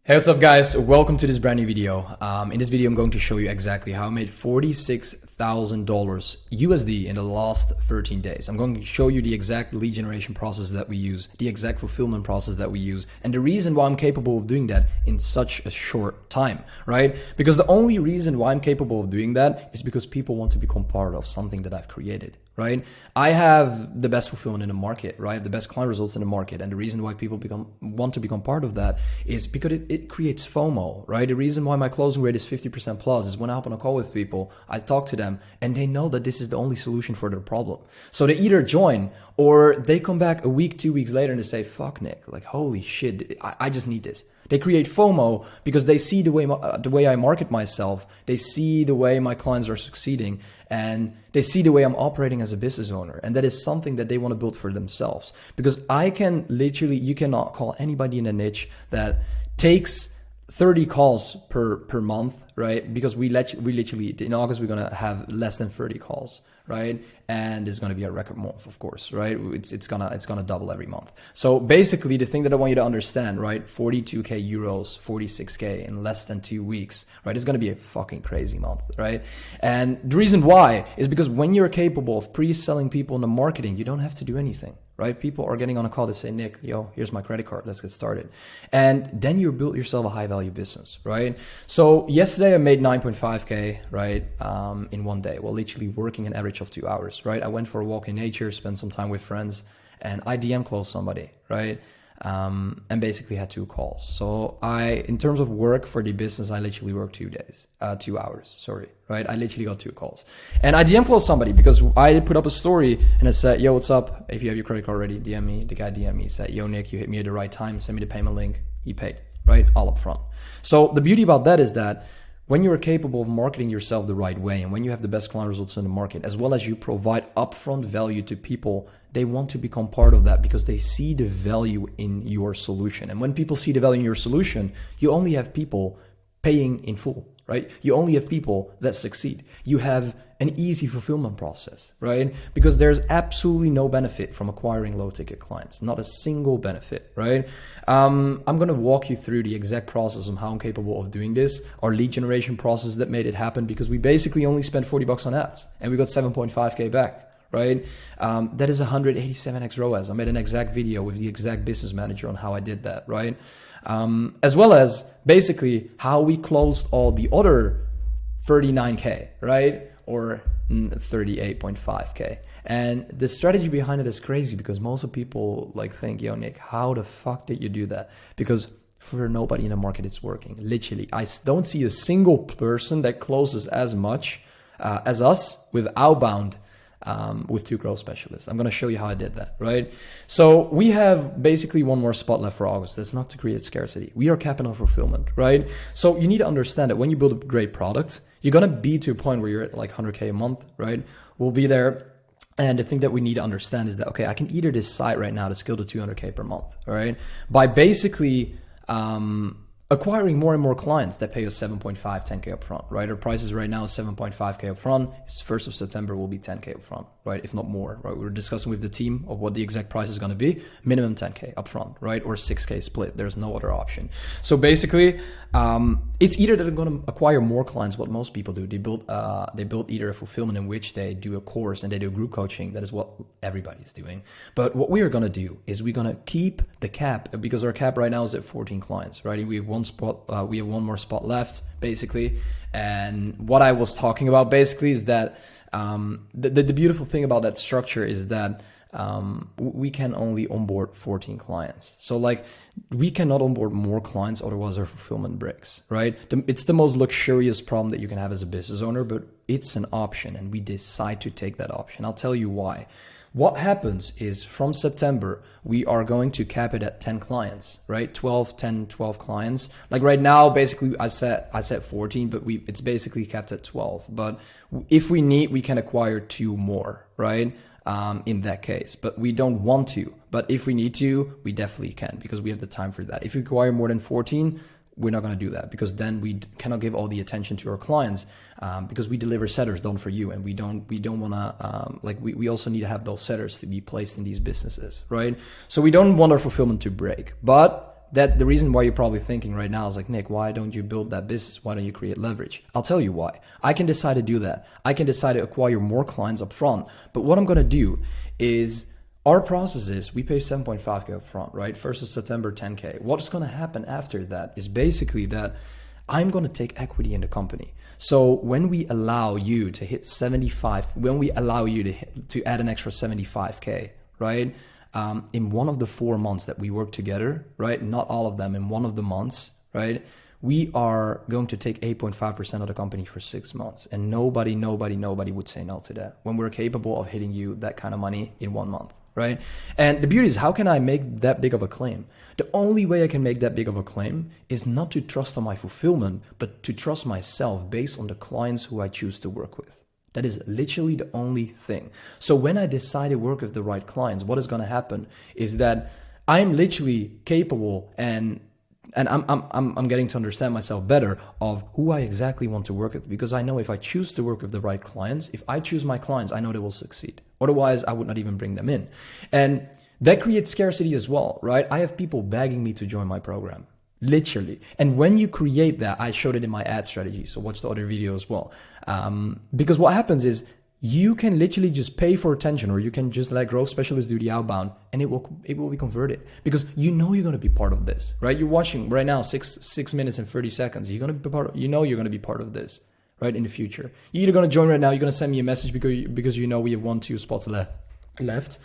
Hey, what's up guys? Welcome to this brand new video. In this video, I'm going to show you exactly how I made $46,000 USD in the last 13 days. I'm going to show you the exact lead generation process that we use, the exact fulfillment process that we use, and the reason why I'm capable of doing that in such a short time, right? Because the only reason why I'm capable of doing that is because people want to become part of something that I've created, right? I have the best fulfillment in the market, right? The best client results in the market. And the reason why people want to become part of that is because it creates FOMO, right? The reason why my closing rate is 50% plus is when I hop on a call with people, I talk to them and they know that this is the only solution for their problem. So they either join or they come back a week, 2 weeks later and they say, fuck Nick, like, holy shit, I just need this. They create FOMO because they see the way I market myself. They see the way my clients are succeeding and they see the way I'm operating as a business owner. And that is something that they want to build for themselves. Because I can literally, you cannot call anybody in a niche that takes 30 calls per month, right? Because we literally, in August, we're going to have less than 30 calls, right? And it's going to be a record month, of course, right? It's gonna double every month. So basically the thing that I want you to understand, right? 42K euros, 46K in less than 2 weeks, right? It's going to be a fucking crazy month, right? And the reason why is because when you're capable of pre-selling people in the marketing, you don't have to do anything, right? People are getting on a call to say, Nick, yo, here's my credit card. Let's get started. And then you build yourself a high value business, right? So yesterday I made 9.5K, right? In one day, while literally working an average of 2 hours, right? I went for a walk in nature, spent some time with friends, and I DM closed somebody, right? And basically had 2 calls. So in terms of work for the business, I literally worked 2 hours, sorry, right? I literally got 2 calls and I DM closed somebody because I put up a story and it said, yo, what's up? If you have your credit card ready, DM me. The guy DM me, said, yo, Nick, you hit me at the right time. Send me the payment link. He paid, right? All up front. So the beauty about that is that when you're capable of marketing yourself the right way and when you have the best client results in the market, as well as you provide upfront value to people, they want to become part of that because they see the value in your solution. And when people see the value in your solution, you only have people paying in full, right? You only have people that succeed. You have an easy fulfillment process, right? Because there's absolutely no benefit from acquiring low ticket clients, not a single benefit, right? I'm going to walk you through the exact process of how I'm capable of doing this, our lead generation process that made it happen, because we basically only spent $40 on ads and we got 7.5K back, right? That is 187x ROAS. I made an exact video with the exact business manager on how I did that, right? As well as basically how we closed all the other 39K, right? Or 38.5K. And the strategy behind it is crazy because most of people like think, yo, Nick, how the fuck did you do that? Because for nobody in the market, it's working. Literally, I don't see a single person that closes as much as us with outbound with 2 growth specialists. I'm going to show you how I did that, right? So we have basically one more spot left for August. That's not to create scarcity. We are capping on fulfillment, right? So you need to understand that when you build a great product, you're going to be to a point where you're at like 100K a month, right? We'll be there. And the thing that we need to understand is that, okay, I can either decide right now to scale to 200K per month, all right? By basically acquiring more and more clients that pay us 7.5, 10K upfront, right? Our prices right now is 7.5K upfront. It's 1st of September will be 10K upfront, right? If not more, right? We're discussing with the team of what the exact price is going to be. Minimum 10K upfront, right? Or 6K split. There's no other option. So basically, it's either that I'm going to acquire more clients. What most people do, they build either a fulfillment in which they do a course and they do group coaching. That is what everybody's doing. But what we are going to do is we're going to keep the cap, because our cap right now is at 14 clients, right? We have one spot, we have one more spot left, basically. And what I was talking about basically is that the beautiful thing about that structure is that we can only onboard 14 clients. So like we cannot onboard more clients, otherwise our fulfillment breaks, right? It's the most luxurious problem that you can have as a business owner, but it's an option and we decide to take that option. I'll tell you why. What happens is from September, we are going to cap it at 10 clients, right? 12 clients. Like right now, basically I said 14, but it's basically capped at 12. But if we need, we can acquire 2 more, right? In that case, but we don't want to. But if we need to, we definitely can because we have the time for that. If we acquire more than 14, we're not going to do that because then we cannot give all the attention to our clients because we deliver setters done for you, and we don't want to we also need to have those setters to be placed in these businesses, right? So we don't want our fulfillment to break, but that the reason why you're probably thinking right now is like, Nick, why don't you build that business? Why don't you create leverage? I'll tell you why. I can decide to do that. I can decide to acquire more clients up front. But what I'm going to do is, our process is we pay 7.5K up front, right? 1st of September, 10K. What's going to happen after that is basically that I'm going to take equity in the company. So when we allow you to hit 75, when we allow you to add an extra 75K, right? In one of the 4 months that we work together, right? Not all of them, in one of the months, right? We are going to take 8.5% of the company for 6 months. And nobody would say no to that when we're capable of hitting you that kind of money in 1 month. Right? And the beauty is, how can I make that big of a claim? The only way I can make that big of a claim is not to trust on my fulfillment, but to trust myself based on the clients who I choose to work with. That is literally the only thing. So when I decide to work with the right clients, what is going to happen is that I'm literally capable and I'm getting to understand myself better of who I exactly want to work with, because I know if I choose to work with the right clients, if I choose my clients, I know they will succeed. Otherwise, I would not even bring them in. And that creates scarcity as well, right? I have people begging me to join my program, literally. And when you create that, I showed it in my ad strategy. So watch the other video as well. Because what happens is, you can literally just pay for attention, or you can just let growth specialists do the outbound, and it will be converted, because you know you're going to be part of this, right? You're watching right now 6 minutes and 30 seconds. You're going to be you're going to be part of this, right? In the future, you're either going to join right now. You're going to send me a message because you know we have 1-2 spots left.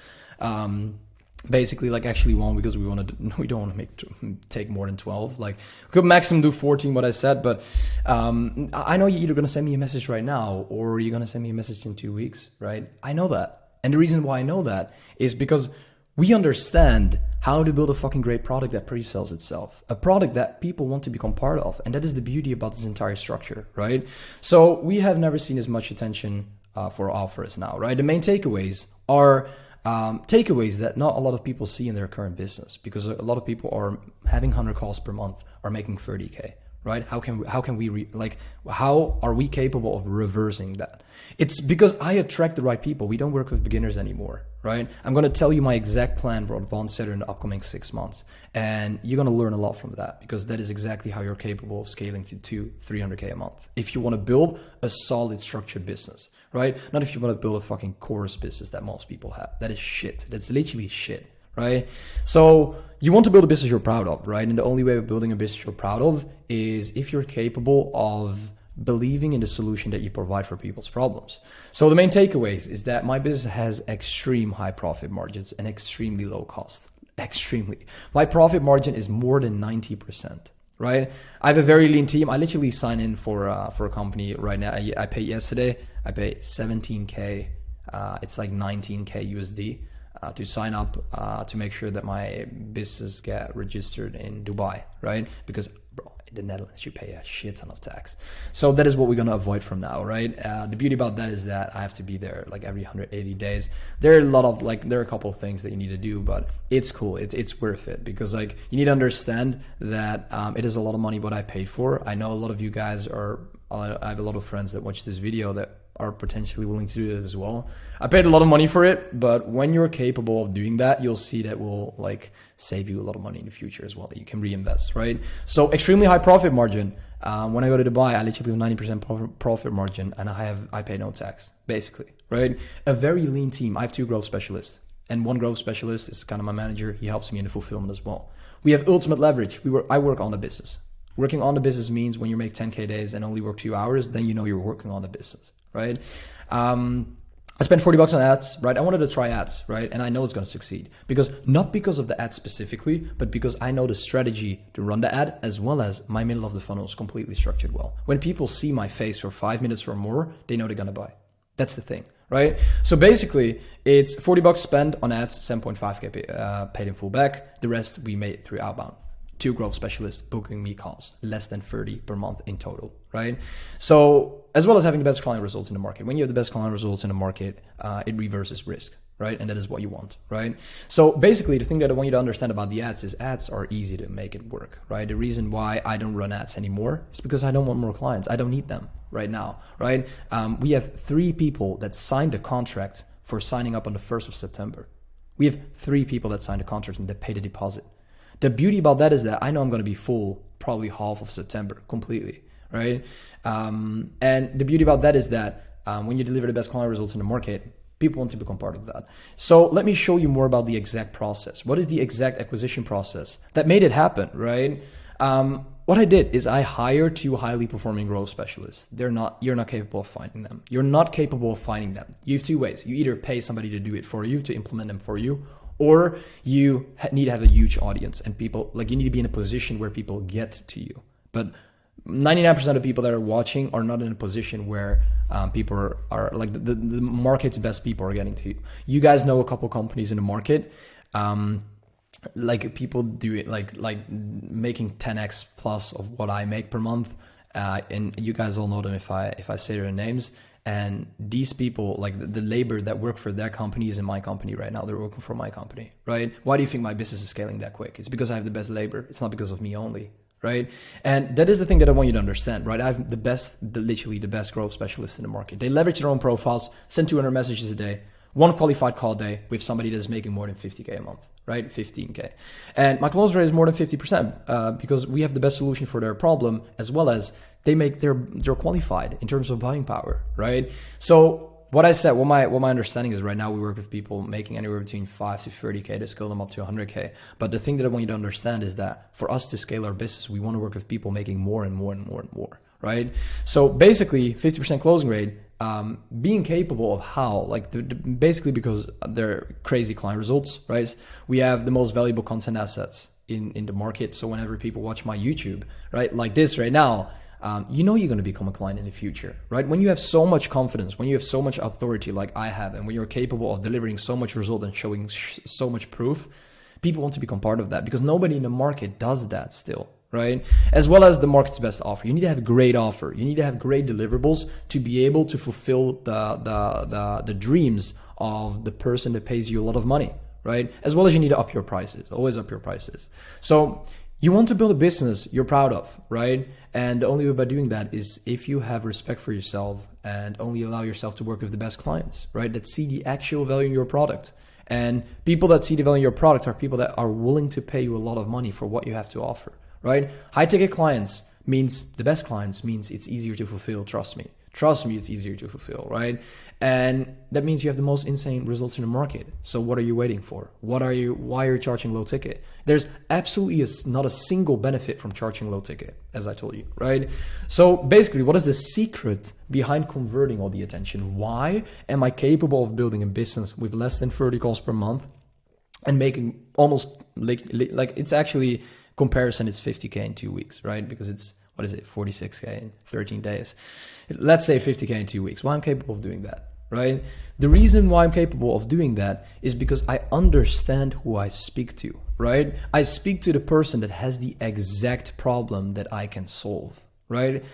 Basically, like actually one, because we don't want to take more than 12. Like, we could maximum do 14, what I said, but I know you're either going to send me a message right now, or you're going to send me a message in 2 weeks, right? I know that. And the reason why I know that is because we understand how to build a fucking great product that pre-sells itself, a product that people want to become part of. And that is the beauty about this entire structure, right? So we have never seen as much attention for our offers now, right? The main takeaways are takeaways that not a lot of people see in their current business, because a lot of people are having 100 calls per month, are making 30K, right? How are we capable of reversing that? It's because I attract the right people. We don't work with beginners anymore, right? I'm going to tell you my exact plan for advanced setter in the upcoming 6 months. And you're going to learn a lot from that, because that is exactly how you're capable of scaling to 200-300K a month. If you want to build a solid structured business, right? Not if you want to build a fucking course business that most people have. That is shit. That's literally shit, right? So you want to build a business you're proud of, right? And the only way of building a business you're proud of is if you're capable of believing in the solution that you provide for people's problems. So the main takeaways is that my business has extreme high profit margins and extremely low cost. Extremely. My profit margin is more than 90%. Right? I have a very lean team. I literally sign in for a company right now. I paid yesterday. I pay 17K. It's like 19K USD to sign up to make sure that my business get registered in Dubai, right? Because bro, in the Netherlands you pay a shit ton of tax. So that is what we're gonna avoid from now, right? The beauty about that is that I have to be there like every 180 days. There are a couple of things that you need to do, but it's cool. It's worth it, because like you need to understand that it is a lot of money what I paid for. I know a lot of you guys I have a lot of friends that watch this video that are potentially willing to do that as well. I paid a lot of money for it, but when you're capable of doing that, you'll see that will like save you a lot of money in the future as well, that you can reinvest, right? So extremely high profit margin. When I go to Dubai, I literally have 90% profit margin, and I pay no tax, basically, right? A very lean team. I have 2 growth specialists, and one growth specialist is kind of my manager. He helps me in the fulfillment as well. We have ultimate leverage. I work on the business. Working on the business means when you make 10K days and only work 2 hours, then you know you're working on the business, right? I spent $40 on ads, right? I wanted to try ads, right? And I know it's going to succeed, because not because of the ad specifically, but because I know the strategy to run the ad, as well as my middle of the funnel is completely structured well. When people see my face for 5 minutes or more, they know they're going to buy. That's the thing, right? So basically it's $40 spent on ads, 7.5K paid in full back. The rest we made through outbound. 2 growth specialists booking me calls, less than 30 per month in total, right? So as well as having the best client results in the market. When you have the best client results in the market, it reverses risk, right? And that is what you want, right? So basically the thing that I want you to understand about the ads is ads are easy to make it work, right? The reason why I don't run ads anymore is because I don't want more clients. I don't need them right now, right? We have 3 people that signed a contract for signing up on the 1st of September. We have 3 people that signed a contract and that paid a deposit. The beauty about that is that I know I'm going to be full probably half of September completely, right? And the beauty about that is that when you deliver the best client results in the market, people want to become part of that. So let me show you more about the exact process. What is the exact acquisition process that made it happen, right? What I did is I hired 2 highly performing growth specialists. You're not capable of finding them. You're not capable of finding them. You have 2 ways. You either pay somebody to do it for you, to implement them for you, or you need to have a huge audience and people, like, you need to be in a position where people get to you. But 99% of people that are watching are not in a position where people are like the market's best people are getting to you. You guys know a couple companies in the market. Like people do it like making 10x plus of what I make per month, and you guys all know them if I say their names. And these people, like the labor that work for their company is in my company right now. They're working for my company, right? Why do you think my business is scaling that quick? It's because I have the best labor. It's not because of me only, right? And that is the thing that I want you to understand, right? I have literally the best growth specialists in the market. They leverage their own profiles, send 200 messages a day, 1 qualified call a day with somebody that's making more than 50K a month, right? 15K. And my close rate is more than 50% because we have the best solution for their problem, as well as they're qualified in terms of buying power, right? So what my understanding is right now, we work with people making anywhere between 5 to 30K to scale them up to 100K. But the thing that I want you to understand is that for us to scale our business, we want to work with people making more and more and more and more, right? So basically 50% closing rate, being capable of how, like basically because they're crazy client results, right? We have the most valuable content assets in the market. So whenever people watch my YouTube, right, like this right now, you know you're going to become a client in the future, right? When you have so much confidence, when you have so much authority like I have, and when you're capable of delivering so much result and showing so much proof, people want to become part of that because nobody in the market does that still, right? As well as the market's best offer. You need to have a great offer. You need to have great deliverables to be able to fulfill the dreams of the person that pays you a lot of money, right? As well as you need to up your prices, always up your prices. So you want to build a business you're proud of, right? And the only way by doing that is if you have respect for yourself and only allow yourself to work with the best clients, right? That see the actual value in your product. And people that see the value in your product are people that are willing to pay you a lot of money for what you have to offer, right? High ticket clients means the best clients means it's easier to fulfill. Trust me. Trust me, it's easier to fulfill, right? And that means you have the most insane results in the market. So what are you waiting for? Why are you charging low ticket? There's absolutely not a single benefit from charging low ticket, as I told you, right? So basically, what is the secret behind converting all the attention? Why am I capable of building a business with less than 30 calls per month and making almost like it's actually comparison, it's 50K in 2 weeks, right? Because it's, what is it, 46K in 13 days. Let's say 50K in 2 weeks. Why I'm capable of doing that, right? The reason why I'm capable of doing that is because I understand who I speak to, right? I speak to the person that has the exact problem that I can solve, right?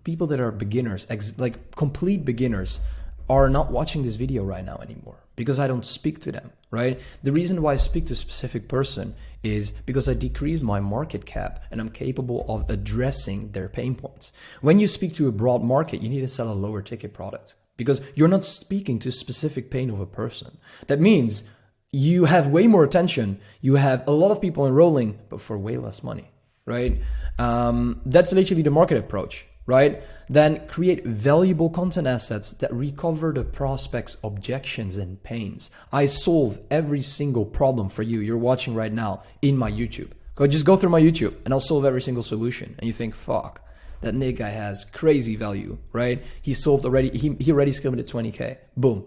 People that are beginners, like complete beginners, are not watching this video right now anymore because I don't speak to them, right? The reason why I speak to a specific person is because I decrease my market cap and I'm capable of addressing their pain points. When you speak to a broad market, you need to sell a lower ticket product because you're not speaking to a specific pain of a person. That means you have way more attention. You have a lot of people enrolling, but for way less money, right? That's literally the market approach, right? Then create valuable content assets that recover the prospect's objections and pains. I solve every single problem for you. You're watching right now in my YouTube. Just go through my YouTube and I'll solve every single solution. And you think, fuck, that Nik guy has crazy value, right? He solved already, he already scaled it to 20K. Boom.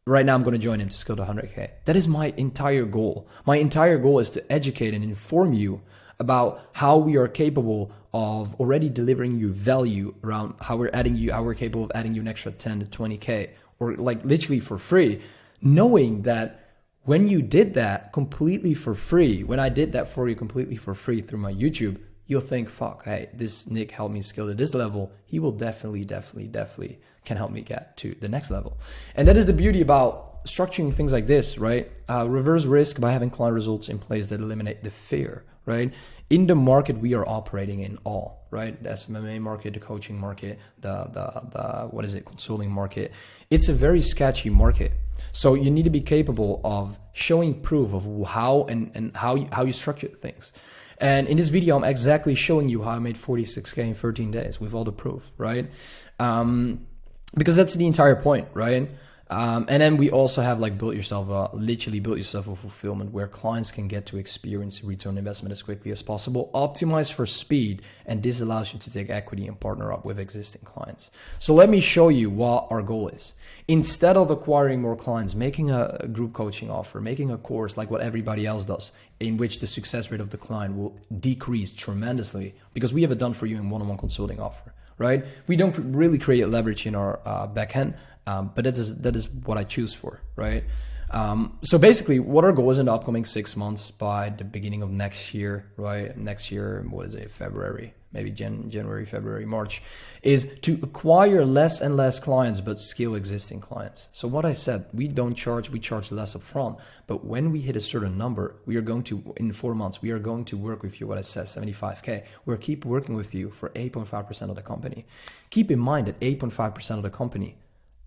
Right now I'm going to join him to scale to 100K. That is my entire goal. My entire goal is to educate and inform you about how we are capable of already delivering you value around how we're capable of adding you an extra 10 to 20K or like literally for free, knowing that when you did that completely for free, when I did that for you completely for free through my YouTube, you'll think, fuck, hey, this Nik helped me scale to this level. He will definitely can help me get to the next level. And that is the beauty about structuring things like this, right? Reverse risk by having client results in place that eliminate the fear, right? In the market we are operating in all, right? The SMMA market, the coaching market, the what is it, consulting market. It's a very sketchy market. So you need to be capable of showing proof of how and how you structure things. And in this video, I'm exactly showing you how I made 46K in 13 days with all the proof, right? Because that's the entire point, right? And then we also have like literally build yourself a fulfillment where clients can get to experience return on investment as quickly as possible, optimize for speed, and this allows you to take equity and partner up with existing clients. So let me show you what our goal is. Instead of acquiring more clients, making a group coaching offer, making a course like what everybody else does, in which the success rate of the client will decrease tremendously because we have it done for you in one-on-one consulting offer, right? We don't really create leverage in our backend. But that is what I choose for, right? So basically what our goal is in the upcoming 6 months by the beginning of next year, right? Next year, what is it, February, maybe January, February, March, is to acquire less and less clients, but scale existing clients. So what I said, we charge less upfront, but when we hit a certain number, we are going to, in 4 months, we are going to work with you, what I said, 75K. We'll keep working with you for 8.5% of the company. Keep in mind that 8.5% of the company,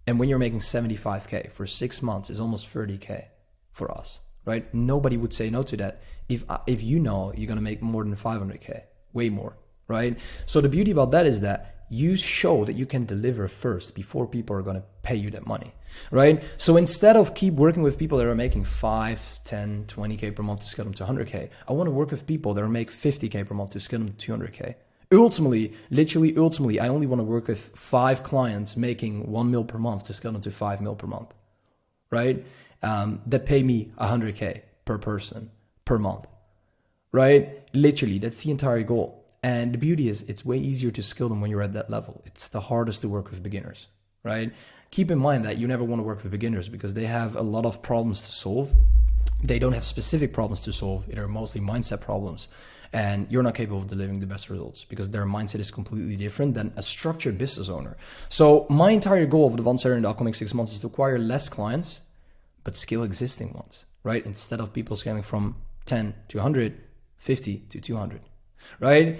and when you're making 75K for 6 months, is almost 30K for us, right? Nobody would say no to that if you know you're gonna make more than 500K, way more, right? So the beauty about that is that you show that you can deliver first before people are gonna pay you that money, right? So instead of keep working with people that are making 5, 10, 20K per month to scale them to 100K, I wanna work with people that are make 50K per month to scale them to 200K. Ultimately, I only want to work with 5 clients making 1 mil per month to scale them to 5 mil per month, right? That pay me 100K per person per month, right? Literally, that's the entire goal. And the beauty is it's way easier to scale them when you're at that level. It's the hardest to work with beginners, right? Keep in mind that you never want to work with beginners because they have a lot of problems to solve. They don't have specific problems to solve. They're mostly mindset problems. And you're not capable of delivering the best results because their mindset is completely different than a structured business owner. So my entire goal of the Advanced Area in the upcoming 6 months is to acquire less clients, but scale existing ones, right? Instead of people scaling from 10 to 100, 50 to 200, right?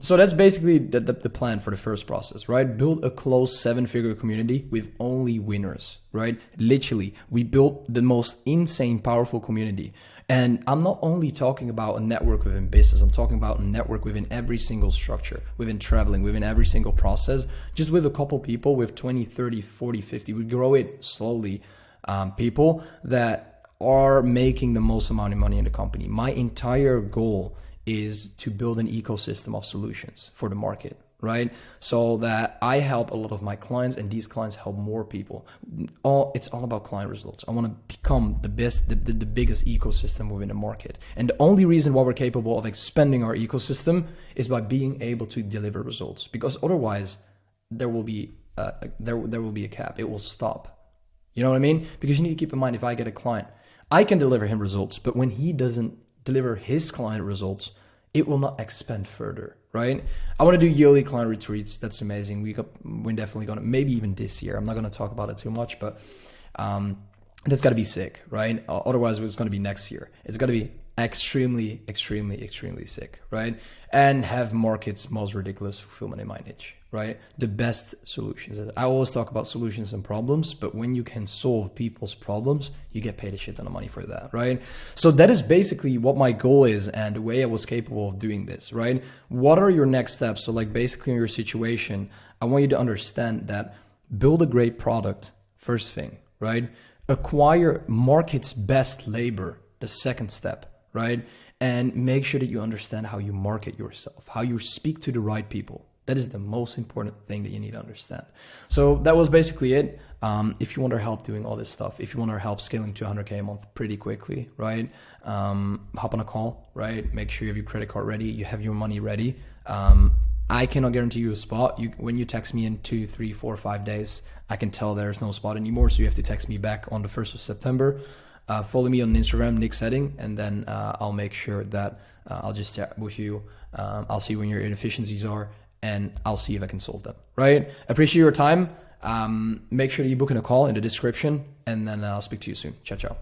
So that's basically the plan for the first process, right? Build a close 7-figure community with only winners, right? Literally, we built the most insane, powerful community. And I'm not only talking about a network within business, I'm talking about a network within every single structure, within traveling, within every single process, just with a couple people, with 20, 30, 40, 50, we grow it slowly, people that are making the most amount of money in the company. My entire goal is to build an ecosystem of solutions for the market, right? So that I help a lot of my clients and these clients help more people. It's all about client results. I want to become the best, the biggest ecosystem within the market. And the only reason why we're capable of expanding our ecosystem is by being able to deliver results, because otherwise there will be there will be a cap. It will stop. You know what I mean? Because you need to keep in mind, if I get a client, I can deliver him results, but when he doesn't deliver his client results, it will not expand further, right? I want to do yearly client retreats. That's amazing. We're definitely going to, maybe even this year. I'm not going to talk about it too much, but that's got to be sick, right? Otherwise, it's going to be next year. It's going to be extremely, extremely, extremely sick, right? And have market's most ridiculous fulfillment in my niche, right? The best solutions. I always talk about solutions and problems, but when you can solve people's problems, you get paid a shit ton of money for that, right? So that is basically what my goal is and the way I was capable of doing this, right? What are your next steps? So like basically in your situation, I want you to understand that build a great product, first thing, right? Acquire market's best labor, the second step, right? And make sure that you understand how you market yourself, how you speak to the right people. That is the most important thing that you need to understand. So that was basically it. If you want our help doing all this stuff, if you want our help scaling to 100K a month pretty quickly, right? Hop on a call, right? Make sure you have your credit card ready, you have your money ready. I cannot guarantee you a spot. When you text me in 2, 3, 4, 5 days, I can tell there's no spot anymore. So you have to text me back on the 1st of September. Follow me on Instagram, Nik Setting, and then I'll make sure that I'll just chat with you. I'll see when your inefficiencies are, and I'll see if I can solve them, right? Appreciate your time. Make sure that you book in a call in the description, and then I'll speak to you soon. Ciao, ciao.